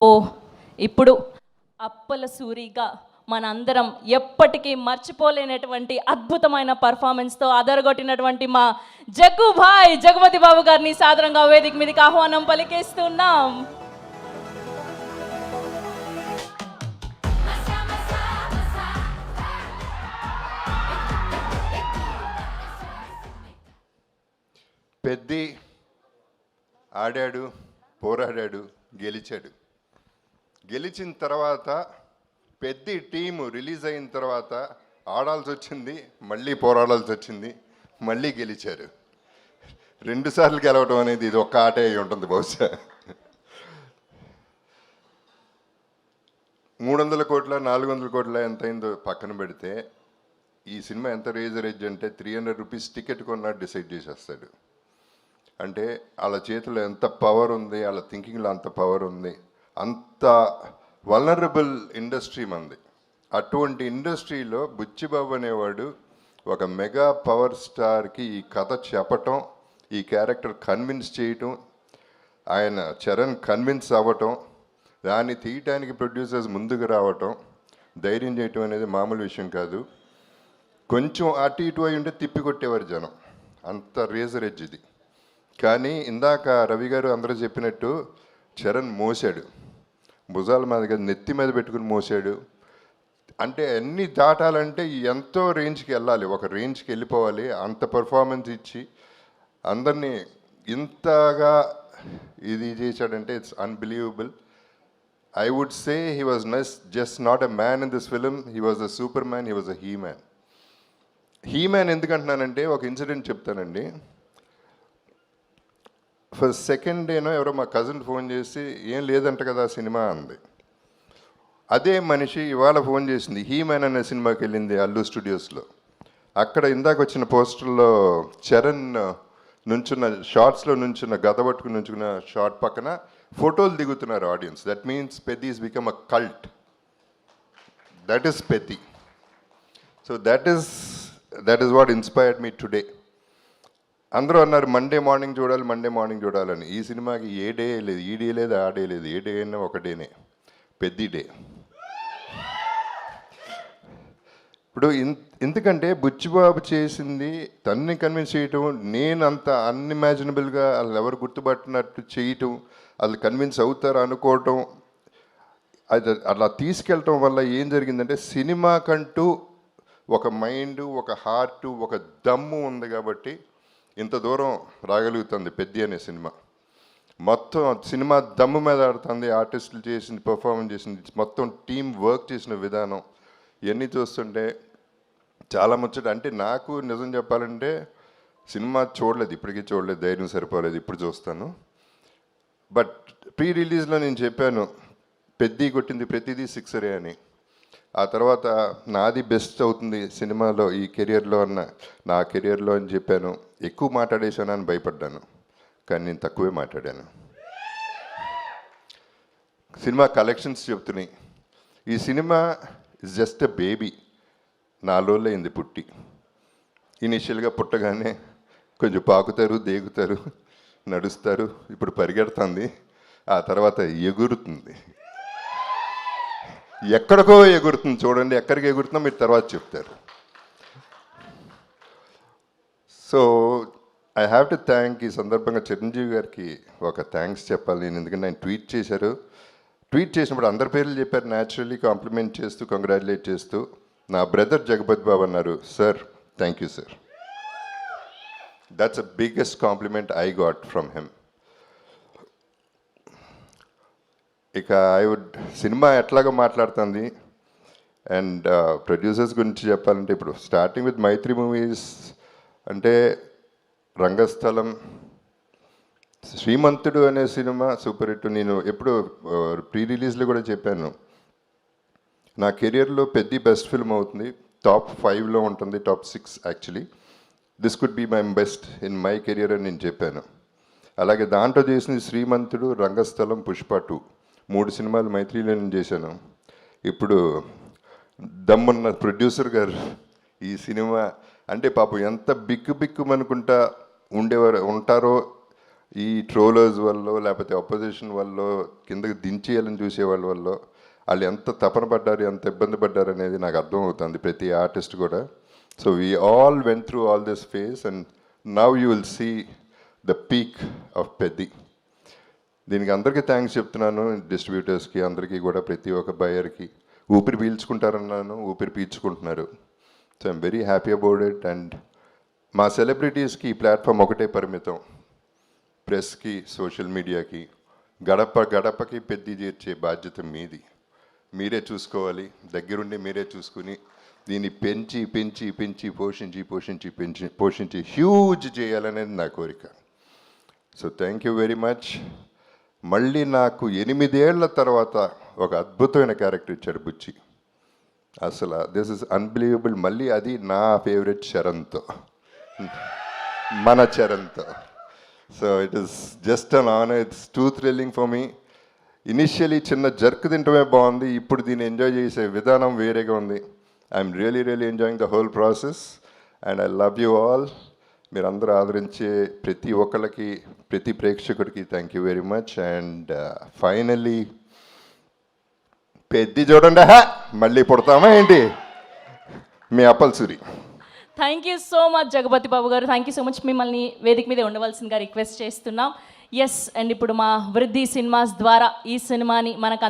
ఓ ఇప్పుడు అప్పల సూరిగా మనందరం ఎప్పటికీ మర్చిపోలేనటువంటి అద్భుతమైన పర్ఫార్మెన్స్తో అదరగొట్టినటువంటి మా జగపతి బాబు గారిని సాదరంగా వేదిక మీదకి ఆహ్వానం పలికేస్తున్నాం. పెద్ది ఆడాడు, పోరాడాడు, గెలిచాడు. గెలిచిన తర్వాత పెద్ది టీము రిలీజ్ అయిన తర్వాత ఆడాల్సి వచ్చింది, మళ్ళీ పోరాడాల్సి వచ్చింది, మళ్ళీ గెలిచారు. 2 సార్లు గెలవడం అనేది ఇది ఒక్క ఆటే అయి ఉంటుంది బహుశా. 300 కోట్ల 400 కోట్ల ఎంత అయిందో పక్కన పెడితే ఈ సినిమా ఎంత రేజ్ అంటే 300 రూపీస్ టికెట్ కొన్నా డిసైడ్ చేసేస్తాడు. అంటే వాళ్ళ చేతిలో ఎంత పవర్ ఉంది, వాళ్ళ థింకింగ్లో అంత పవర్ ఉంది. అంత వల్నరబుల్ ఇండస్ట్రీ మంది. అటువంటి ఇండస్ట్రీలో బుచ్చిబాబు అనేవాడు ఒక మెగా పవర్ స్టార్కి ఈ కథ చెప్పటం, ఈ క్యారెక్టర్ కన్విన్స్ చేయటం, ఆయన చరణ్ కన్విన్స్ అవ్వటం, దాన్ని తీయటానికి ప్రొడ్యూసర్స్ ముందుకు రావటం, ధైర్యం చేయటం అనేది మామూలు విషయం కాదు. కొంచెం అటు ఇటు అయి ఉంటే తిప్పికొట్టేవారు జనం, అంత రేజర్ ఎడ్జ్ ఇది. కానీ ఇందాక రవి గారు అందరూ చెప్పినట్టు చరణ్ మోసాడు, భుజాల మీద నెత్తి మీద పెట్టుకుని మోసాడు. అంటే అన్నీ దాటాలంటే ఎంతో రేంజ్కి వెళ్ళాలి, ఒక రేంజ్కి వెళ్ళిపోవాలి. అంత పర్ఫార్మెన్స్ ఇచ్చి అందరినీ ఇంతగా ఇది చేశాడంటే it's unbelievable. I would say he was just not a man in this film, he was a superman, he was a he man. He man ఎందుకంటున్నానంటే ఒక ఇన్సిడెంట్ చెప్తానండి. ఫస్ట్ సెకండ్ డేనో ఎవరో మా కజిన్ ఫోన్ చేసి ఏం లేదంట కదా cinema అంది. అదే మనిషి ఇవాళ ఫోన్ చేసింది, హీ మ్యాన్ అనే సినిమాకి వెళ్ళింది అల్లు స్టూడియోస్లో. అక్కడ ఇందాక వచ్చిన పోస్టర్లో చరణ్ నుంచున్న షార్ట్స్లో నుంచున్న గద పట్టుకుని నుంచున్న షార్ట్ పక్కన ఫోటోలు దిగుతున్నారు audience. That means Peddi is become a cult. That is Peddi. So that is what inspired me today. అందరూ అన్నారు మండే మార్నింగ్ చూడాలని. ఈ సినిమాకి ఏ డే లేదు, ఈ డే లేదు, ఆ డే లేదు, ఏ డే అయినా ఒక డేనే, పెద్ది డే. ఇప్పుడు ఎందుకంటే బుచ్చిబాబు చేసింది తన్ని కన్విన్స్ చేయటం, నేను అంత అన్ఇమాజినబుల్గా వాళ్ళు ఎవరు గుర్తుపట్టినట్టు చేయటం, వాళ్ళు కన్విన్స్ అవుతారు అనుకోవటం, అది అలా తీసుకెళ్ళటం వల్ల ఏం జరిగిందంటే సినిమాకంటూ ఒక మైండ్, ఒక హార్ట్, ఒక దమ్ము ఉంది కాబట్టి ఇంత దూరం రాగలుగుతుంది పెద్ది అనే సినిమా. మొత్తం సినిమా దమ్ము మీద ఆడుతుంది, ఆర్టిస్టులు చేసింది, పర్ఫార్మెన్స్ చేసింది, మొత్తం టీం వర్క్ చేసిన విధానం ఇవన్నీ చూస్తుంటే చాలా ముచ్చట. అంటే నాకు నిజం చెప్పాలంటే సినిమా చూడలేదు, ఇప్పటికీ చూడలేదు, ధైర్యం సరిపోలేదు, ఇప్పుడు చూస్తాను. బట్ ప్రీ రిలీజ్లో నేను చెప్పాను పెద్ది కొట్టింది ప్రతిదీ సిక్సరే అని. ఆ తర్వాత నాది బెస్ట్ అవుతుంది సినిమాలో ఈ కెరియర్లో నా కెరియర్లో అని చెప్పాను. ఎక్కువ మాట్లాడేశాను అని భయపడ్డాను, కానీ నేను తక్కువే మాట్లాడాను. సినిమా కలెక్షన్స్ చెప్తున్నాయి. ఈ cinema is just a baby. 4 రోజులు అయింది పుట్టి. ఇనిషియల్గా పుట్టగానే కొంచెం పాకుతారు, దేగుతారు, నడుస్తారు, ఇప్పుడు పరిగెడుతుంది, ఆ తర్వాత ఎగురుతుంది. ఎక్కడికో ఎగురుతుంది, చూడండి ఎక్కడికి ఎగురుతుందో మీరు తర్వాత చెప్తారు. So I have to thank ఈ సందర్భంగా చిరంజీవి గారికి ఒక థ్యాంక్స్ చెప్పాలి నేను. ఎందుకంటే ఆయన ట్వీట్ చేసినప్పుడు అందరి పేర్లు చెప్పారు, న్యాచురల్లీ కాంప్లిమెంట్ చేస్తూ, కంగ్రాచులేట్ చేస్తూ. నా బ్రదర్ జగపతి బాబు అన్నారు, sir thank you sir. That's the biggest compliment I got from him. ఇక సినిమా ఎట్లాగో మాట్లాడుతుంది. అండ్ ప్రొడ్యూసర్స్ గురించి చెప్పాలంటే ఇప్పుడు స్టార్టింగ్ విత్ మైత్రి మూవీస్ అంటే రంగస్థలం, శ్రీమంతుడు అనే సినిమా సూపర్ హిట్. నేను ఎప్పుడు ప్రీ రిలీజ్లో కూడా చెప్పాను, నా కెరియర్లో పెద్ద బెస్ట్ ఫిల్మ్ అవుతుంది, టాప్ 5లో ఉంటుంది, top 6 actually. This could be my best in my career అని నేను చెప్పాను. అలాగే దాంట్లో చేసింది శ్రీమంతుడు, రంగస్థలం, పుష్ప 2 3 సినిమాలు మైత్రిలో నేను చేశాను. ఇప్పుడు దమ్మున్న ప్రొడ్యూసర్ గారు ఈ సినిమా అంటే పాపం ఎంత బిక్కుమనుకుంటా ఉంటారో ఈ ట్రోలర్స్ వల్ల లేకపోతే అపోజిషన్ వల్ల కిందకి దించేయాలని చూసేవాళ్ళ వల్ల వాళ్ళు ఎంత తపన పడ్డారు ఎంత ఇబ్బంది పడ్డారు అనేది నాకు అర్థమవుతుంది ప్రతి ఆర్టిస్ట్ కూడా. So we all went through all this phase and now you will see the peak of Peddi. దీనికి అందరికీ థ్యాంక్స్ చెప్తున్నాను, డిస్ట్రిబ్యూటర్స్కి అందరికీ కూడా, ప్రతి ఒక్క బయర్కి. ఊపిరి పీల్చుకుంటారన్నాను, ఊపిరి పీల్చుకుంటున్నారు. So I'm very happy about it. And మా సెలబ్రిటీస్కి ఈ ప్లాట్ఫామ్ ఒకటే పరిమితం, ప్రెస్కి, సోషల్ మీడియాకి. గడప గడపకి పెద్ది చేర్చే బాధ్యత మీది. మీరే చూసుకోవాలి, దగ్గరుండి మీరే చూసుకుని దీన్ని పెంచి పెంచి పెంచి పోషించి పోషించి పెంచి పోషించి హ్యూజ్ చేయాలనేది నా కోరిక. So thank you very much. మళ్ళీ నాకు 8 ఏళ్ల తర్వాత ఒక అద్భుతమైన క్యారెక్టర్ ఇచ్చాడు బుచ్చి. అసలు దిస్ ఇస్ అన్బిలీవబుల్. మళ్ళీ అది నా ఫేవరెట్ చరణ్తో, మన చరణ్తో. So it is just an honour. It's too thrilling for me. Initially చిన్న జర్క్ తింటమే బాగుంది, ఇప్పుడు దీన్ని ఎంజాయ్ చేసే విధానం వేరేగా ఉంది. I'm really really enjoying the whole process and I love you all. మీరందరూ ఆదరించే ప్రతి ఒక్కరికి, ప్రతి ప్రేక్షకుడికి thank you very much. And finally Peddi చూడండి, మళ్ళీ పుడతామా ఏంటి? మీ Appalsuri. Thank you so much Jagapathi Babu garu, thank you so much. మిమ్మల్ని వేదిక మీద ఉండవలసిందిగా రిక్వెస్ట్ చేస్తున్నాం. ఎస్, అండ్ ఇప్పుడు మా వృద్ధి సినిమాస్ ద్వారా ఈ సినిమాని మనకు